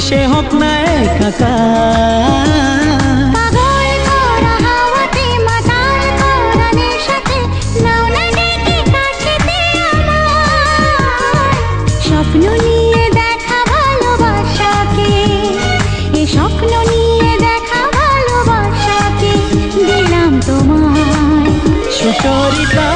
সে হোক না একাকার। পাগল করা হাওয়াতে মাতাল করা নেশাতে নাও না ডেকে কাছেতে আমার। স্বপ্ন নিয়ে দেখা ভালোবাসাকে, এ স্বপ্ন নিয়ে দেখা ভালোবাসাকে দিলাম তোমায়। সুচরিতা